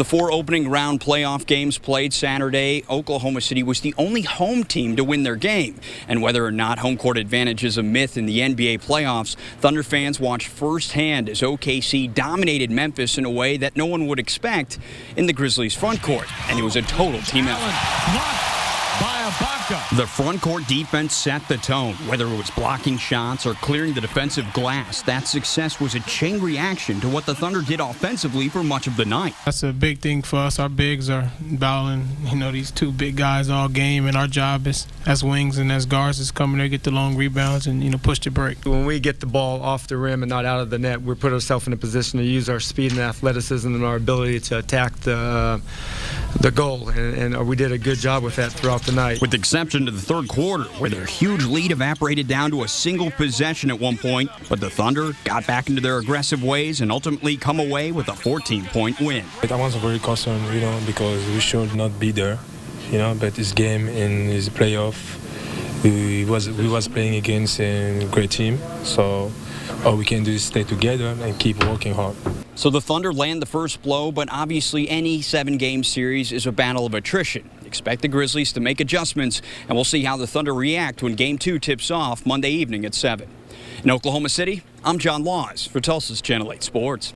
Of the 4 opening round playoff games played Saturday, Oklahoma City was the only home team to win their game. And whether or not home court advantage is a myth in the NBA playoffs, Thunder fans watched firsthand as OKC dominated Memphis in a way that no one would expect in the Grizzlies' front court. And it was a total team effort. The front court defense set the tone. Whether it was blocking shots or clearing the defensive glass, that success was a chain reaction to what the Thunder did offensively for much of the night. That's a big thing for us. Our bigs are battling, these 2 big guys all game, and our job is, as wings and as guards, is come in there, get the long rebounds, and push the break. When we get the ball off the rim and not out of the net, we put ourselves in a position to use our speed and athleticism and our ability to attack the goal, and we did a good job with that throughout the night. With the exception to the third quarter, where their huge lead evaporated down to a single possession at one point, but the Thunder got back into their aggressive ways and ultimately come away with a 14-point win. I was very concerned, because we should not be there, but this game in this playoff, we was playing against a great team, so all we can do is stay together and keep working hard. So the Thunder land the first blow, but obviously any 7-game series is a battle of attrition. Expect the Grizzlies to make adjustments, and we'll see how the Thunder react when Game 2 tips off Monday evening at 7. In Oklahoma City, I'm John Laws for Tulsa's Channel 8 Sports.